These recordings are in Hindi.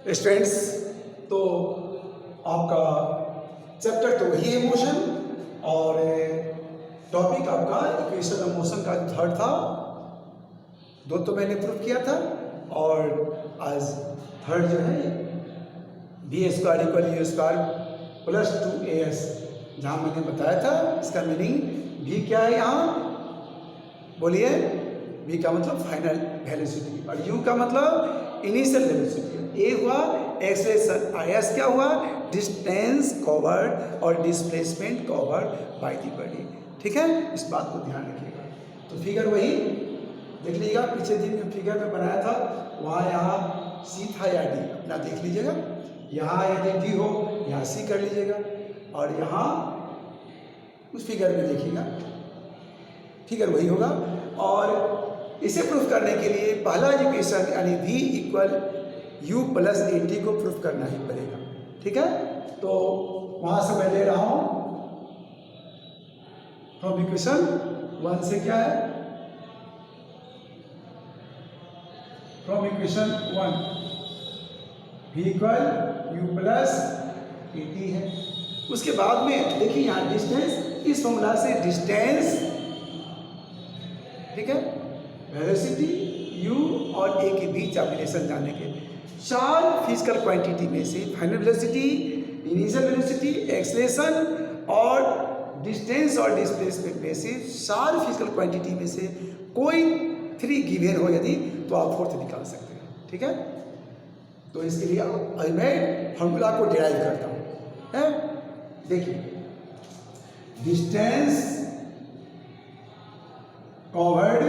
स्टूडेंट्स, तो आपका चैप्टर तो वही है मोशन, और टॉपिक आपका इक्वेशन ऑफ मोशन का थर्ड था। दो तो मैंने प्रूव किया था, और आज थर्ड जो है B square equal U square plus 2as, जहाँ मैंने बताया था इसका मीनिंग भी क्या है। यहाँ बोलिए, v का मतलब फाइनल वेलोसिटी और u का मतलब इनिशियल वेलोसिटी। a हुआ एक्सेलरेशन, s क्या हुआ डिस्टेंस कवर्ड और displacement covered by the body. ठीक है, इस बात को ध्यान रखिएगा। तो फिगर वही देख लीजिएगा, पीछे दिन में फिगर में बनाया था वहाँ यहाँ c था या d, अपना देख लीजिएगा। यहाँ यदि d हो यहाँ c कर लीजिएगा, और यहाँ उस फिगर में देखिएगा फिगर वही होगा। और इसे प्रूफ करने के लिए पहला इक्वेशन यानी v equal u plus at को प्रूफ करना ही पड़ेगा। ठीक है, तो वहाँ से मैं ले रहा हूँ फ्रॉम इक्वेशन 1 से क्या है, from equation 1 v equal u plus at है। उसके बाद में देखिए यहाँ डिस्टेंस, इस फॉर्मूला से डिस्टेंस, ठीक है, वेलोसिटी u और a के बीच आप रिलेशन जानने के चार फिजिकल क्वांटिटी में से final velocity, initial velocity, acceleration और डिस्टेंस और डिस्प्लेसमेंट में से चार फिजिकल क्वांटिटी में से कोई 3 गिवन हो यदि, तो आप फोर्थ निकाल सकते हैं। ठीक है, तो इसके लिए अभी मैं फॉर्मूला को डिराइव करता हूँ। है, देखिए distance covered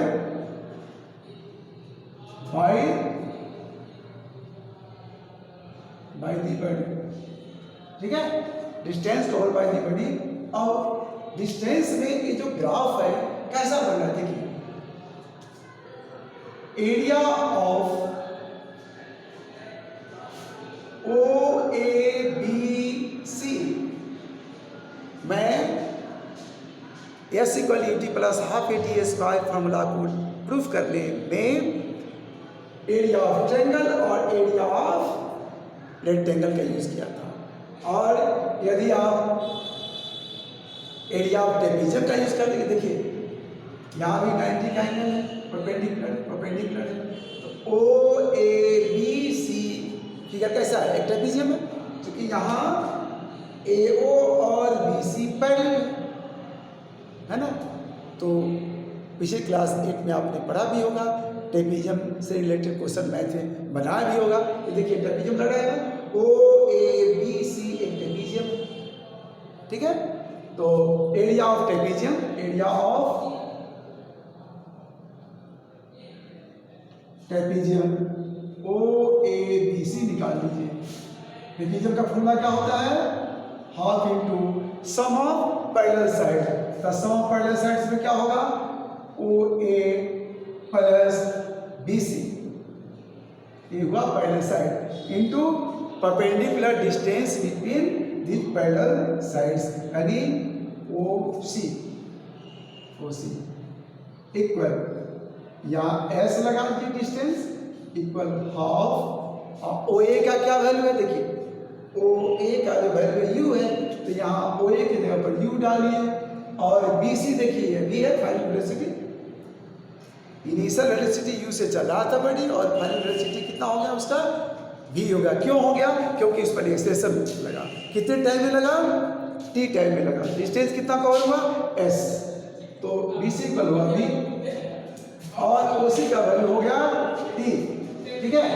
by the body. ठीक है, distance covered by the body. और डिस्टेंस में ये जो ग्राफ है कैसा बन रहा है, देखिए एरिया ऑफ OABC मैं s equal UT plus half AT square formula को प्रूफ करने में एरिया ऑफ ट्रायंगल और एरिया ऑफ रेक्टेंगल का यूज किया था। और यदि आप एरिया ऑफ ट्रेपेजियम का यूज कर लेंगे, देखिए यहाँ भी 90 का एंगल है, परपेंडिकुलर है, तो OABC फिगर कैसा है, एक ट्रेपेजियम है, क्योंकि यहाँ AO और BC पैरेलल है ना। तो पिछले क्लास 8 में आपने पढ़ा भी होगा, ट्रेपेजियम से रिलेटेड क्वेश्चन मैथ में बनाया भी होगा। ये देखिए ट्रेपेजियम लगा है ना, OABC एक ट्रेपेजियम। ठीक है, तो area of trapezium, area of trapezium OABC निकाल लीजिए। ट्रेपेजियम का फॉर्मूला क्या होता है, half into sum of parallel side. तो सम ऑफ पैरेलल साइड्स में क्या होगा, OA प्लस BC, ये हुआ parallel side, into perpendicular distance between the parallel sides यानी OC इक्वल, यहाँ S लगा दीजिए डिस्टेंस इक्वल हाफ। और OA का क्या वैल्यू है, देखिए OA का जो वैल्यू है U है, तो यहाँ OA की जगह पर U डालिए। और BC देखिए V है final velocity, initial velocity U से चल रहा था बड़ी, और फाइनल वेलोसिटी कितना हो गया उसका V हो गया। क्यों हो गया, क्योंकि इस पर एक्सेलरेशन लगा। कितने टाइम में लगा, T टाइम में लगा। डिस्टेंस कितना कवर हुआ, S, तो BC इक्वल हुआ V और OC का वैल्यू हो गया T। ठीक है,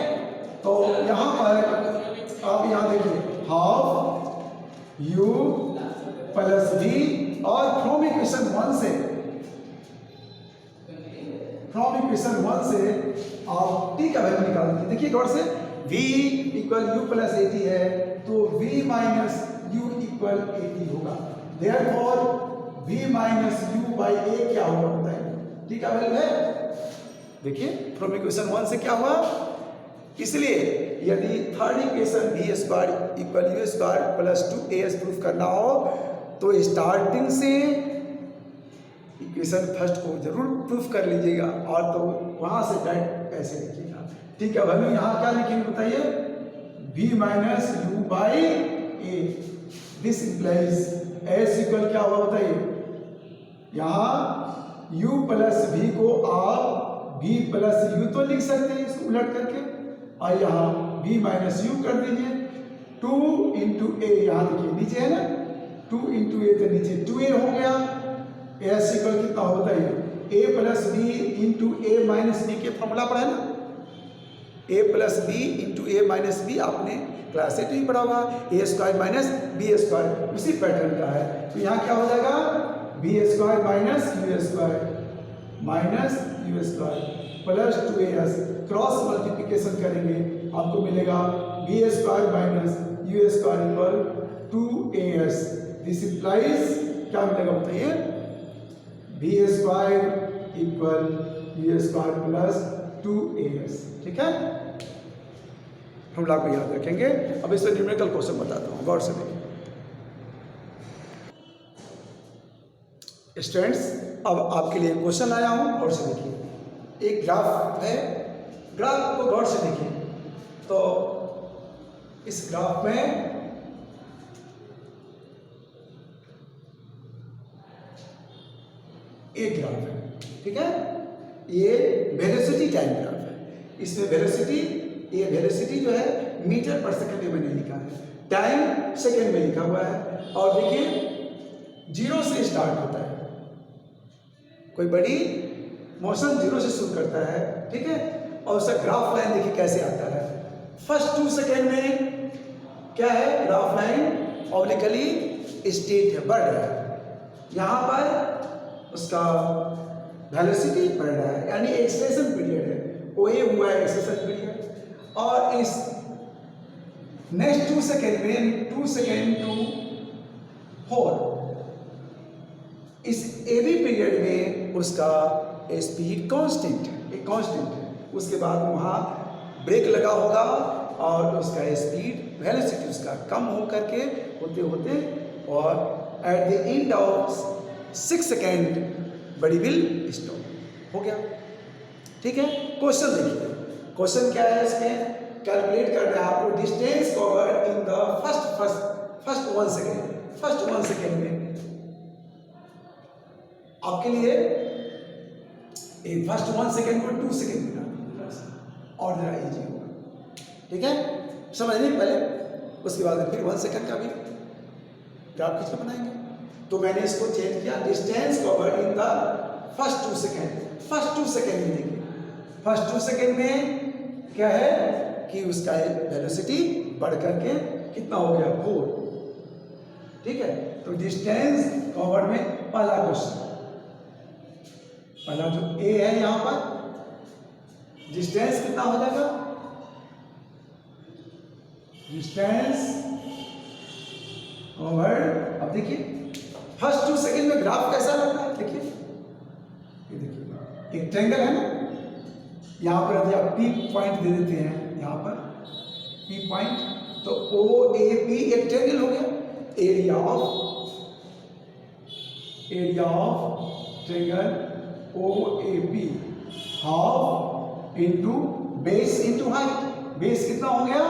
तो यहाँ पर आप यहाँ देखिए हाफ U प्लस V, और फ्रॉम इक्वेशन 1 से आप T का वैल्यू निकाल दीजिए। देखिए गौर से, V equal U plus AT है, तो V minus U equal AT होगा। Therefore V minus U by A क्या होगा बताइए, T का वैल्यू है। देखिए फ्रॉम इक्वेशन 1 से क्या हुआ, इसलिए यदि third equation V square equal U square plus 2AS proof करना हो, तो स्टार्टिंग से इक्वेशन फर्स्ट को जरूर प्रूफ कर लीजिएगा, और तो वहाँ से डायरेक्ट ऐसे लिखिएगा। ठीक है, वैल्यू यहाँ क्या लिखेंगे बताइए, v minus u by a। This implies S equal क्या हुआ बताइए, यहाँ u प्लस v को आप v प्लस u तो लिख सकते हैं इसको उलट करके, और यहाँ v माइनस u कर दीजिए। 2 इंटू ए, यहाँ देखिए नीचे है ना, 2 इंटू ए तो नीचे 2a हो गया। एस इक्वल कितना होता है, a plus B into A minus B के फॉर्मूला पढ़ा है ना, a plus B into A minus B आपने क्लास 8 में पढ़ा होगा, A square minus B square, उसी पैटर्न का है। तो यहाँ क्या हो जाएगा, B square minus U square plus 2as, cross multiplication करेंगे आपको मिलेगा B square minus U square equal 2as। This implies क्या मिलेगा बताइए, B square equal U square plus 2as। ठीक है, हम लोग को याद रखेंगे। अब इससे न्यूमेरिकल क्वेश्चन बताता हूँ, गौर से देखिए स्टूडेंट्स। अब आपके लिए क्वेश्चन लाया हूँ, गौर से देखिए। एक ग्राफ है, ग्राफ को गौर से देखिए। तो इस ग्राफ में एक ग्राफ है, ठीक है, ये वेलोसिटी टाइम ग्राफ है। इसमें वेलोसिटी, ये वेलोसिटी जो है मीटर पर सेकंड में मैंने लिखा है, टाइम सेकंड में लिखा हुआ है। और देखिए 0 से स्टार्ट होता है, कोई बड़ी मोशन 0 से शुरू करता है, ठीक है। और उसका ग्राफ लाइन देखिए कैसे आता है। फर्स्ट 2 सेकेंड में क्या है, ग्राफ लाइन ऑब्लिकली स्टेट है, बढ़ रहा है। यहाँ पर उसका वेलोसिटी बढ़ रहा है, यानी एक्सेलेरेशन पीरियड है, वो ये हुआ है एक्सेलेरेशन पीरियड। और इस नेक्स्ट 2 सेकेंड में 2 सेकेंड टू 4, इस ए बी पीरियड में उसका स्पीड कांस्टेंट है, एक कांस्टेंट है। उसके बाद वहाँ ब्रेक लगा होगा और उसका स्पीड वेलोसिटी उसका कम हो करके होते होते, और at the end of 6 second बड़ी विल स्टॉप हो गया। ठीक है, क्वेश्चन देखिए, क्वेश्चन क्या है, इसमें कैलकुलेट करना है आपको distance covered in the first 1 second. First 1 second में आपके लिए फर्स्ट 1 सेकेंड को 2 सेकेंड मिला और जरा इजी होगा। ठीक है, समझने पहले, उसके बाद फिर 1 सेकेंड का भी ग्राफ खींच कर बनाएंगे। तो मैंने इसको चेंज किया, distance covered in the first 2 second. First 2 second में देखिए, फर्स्ट 2 सेकेंड में क्या है कि उसका वेलोसिटी बढ़ करके कितना हो गया, 4। ठीक है, तो डिस्टेंस कवर्ड में पहला क्वेश्चन, पहला जो ए है यहाँ पर, डिस्टेंस कितना हो जाएगा, डिस्टेंस कवर्ड। अब देखिए फर्स्ट 2 सेकेंड में ग्राफ कैसा लग रहा है, देखिए ये देखिए एक ट्रायंगल है ना, यहाँ पर यदि आप पी पॉइंट दे देते हैं, यहाँ पर पी पॉइंट, तो ओ ए पी एक ट्रायंगल हो गया। Area of triangle O A P half into base into height. Base कितना हो गया,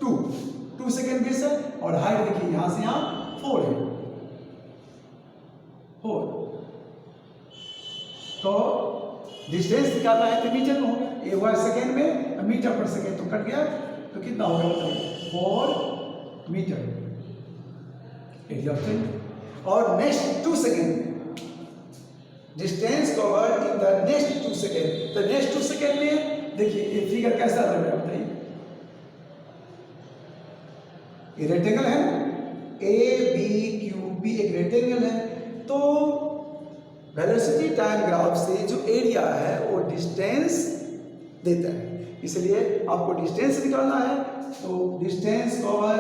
2 सेकेंड बेस है, और हाइट देखिए यहां से यहां 4 है, 4। तो डिस्टेंस निकालना है तो मीटर में हो गया, ये हुआ सेकेंड में, मीटर पर सेकेंड तो कट गया, तो कितना हो गया बताइए, 4 मीटर एरिया ऑफ ट्रायंगल। और next 2 second distance covered in the next 2 second. तो नेक्स्ट 2 सेकेंड में देखिए ये फिगर कैसा लग रहा है बताइए, ये रेक्टेंगल है, ए बी क्यू बी एक रेक्टेंगल है। तो वेलोसिटी टाइम ग्राफ से जो एरिया है वो डिस्टेंस देता है, इसलिए आपको डिस्टेंस निकालना है। तो डिस्टेंस कवर,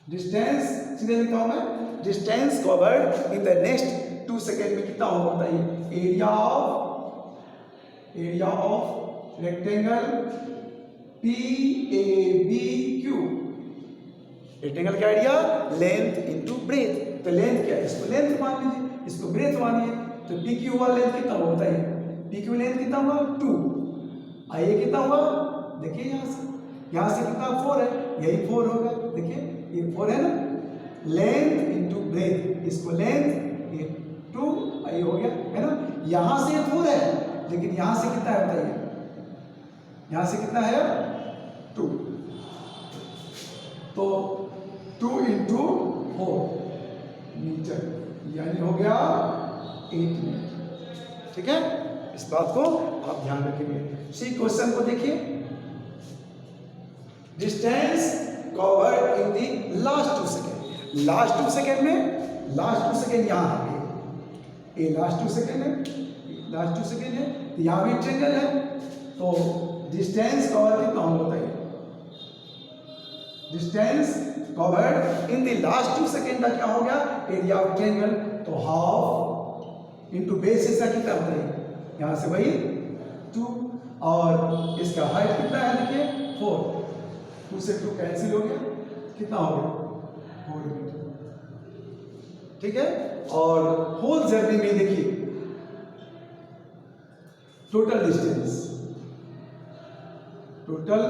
डिस्टेंस सीधे लिखता हूं मैं, distance covered in the next 2 second में कितना होगा बताइए, area of rectangle P A B Q. Rectangle का एरिया लेंथ इंटू ब्रेथ, तो लेंथ क्या है, इसको लेंथ मान लीजिए, इसको ब्रेथ मानिए। तो PQ वाला लेंथ कितना हुआ बताइए, PQ लेंथ कितना हुआ 2, आइए कितना हुआ देखिए यहाँ से कितना 4 है, यही 4 होगा। देखिए ये 4 है ना, लेंथ इंटू ब्रेथ, इसको लेंथ ये 2 ये हो गया है ना। यहाँ से 4 है लेकिन यहाँ से कितना है बताइए, यहाँ से कितना है 2, तो 2 इंटू 4 मीटर यानी हो गया 8 मीटर। ठीक है, इस बात को आप ध्यान रखेंगे। सी क्वेश्चन को देखिए, डिस्टेंस कवर्ड इन दी लास्ट 2 सेकेंड। लास्ट 2 सेकेंड में, लास्ट 2 सेकेंड यहाँ है, ये लास्ट 2 सेकेंड है, लास्ट 2 सेकेंड है, यहाँ भी ट्रेंगल है, तो डिस्टेंस कवर कितना होगा बताइए। Distance covered in the last 2 second का क्या हो गया, एरिया ऑफ ट्रायंगल, तो हाफ इंटू बेस इसका कितना बताइए, यहाँ से वही 2, और इसका हाइट कितना है देखिए 4, 2 से 2 कैंसिल हो गया, कितना हो गया 4 मीटर। ठीक है, और होल जर्नी में देखिए टोटल डिस्टेंस, टोटल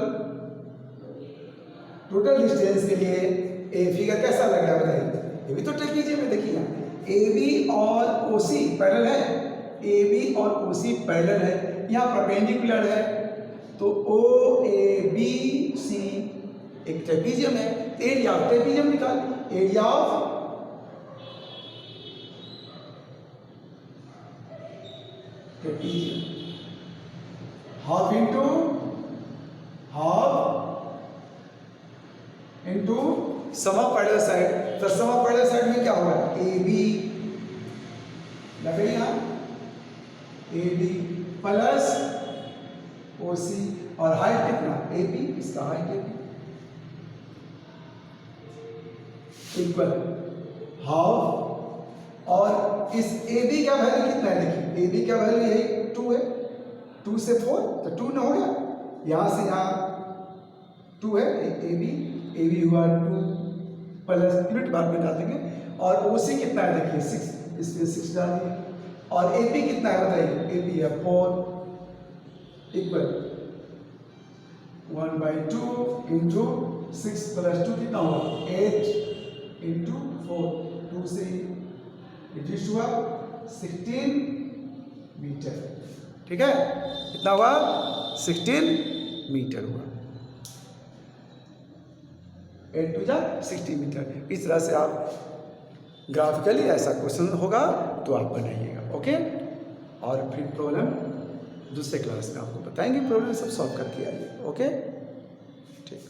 डिस्टेंस के लिए ए फिगर कैसा लग रहा है बताइए। ये भी तो ट्रेपीजियम में देखिए, ए बी और ओ सी पैरेलल है, ए बी और ओ सी पैरेलल है, यहाँ परपेंडिकुलर है, तो ओ ए बी सी एक ट्रेपीजियम है, एरिया ऑफ ट्रेपीजियम निकाल, area of trapezium half into half into sum of parallel side, तो सम ऑफ पैरेलल साइड में क्या होगा, ए बी लगे यहाँ ए बी प्लस ओ सी, और हाइट कितना ए बी, इसका height A B equal half, और इस ए बी का वैल्यू कितना है देखिए, ए बी का वैल्यू यही 2 है, 2 से 4 तो 2 न हो गया, यहाँ से यहाँ 2 है, ए बी हुआ 2 प्लस यूनिट बाद में डाल देंगे, और ओ सी कितना है देखिए 6, इसमें 6 डाल दिए, और ए पी कितना है बताइए, ए पी है 4 इक्वल 1/2 इंटू 6 प्लस 2 कितना हुआ 8 इंटू 4, 2 से रिड्यूस हुआ 16 मीटर। ठीक है, कितना हुआ 16 मीटर हुआ, 8 टू 16 मीटर। इस तरह से आप ग्राफिकली ऐसा क्वेश्चन होगा तो आप बनाइएगा। ओके, और फिर प्रॉब्लम दूसरे क्लास में आपको बताएंगे, प्रॉब्लम सब सॉल्व करके आइए। ओके, ठीक।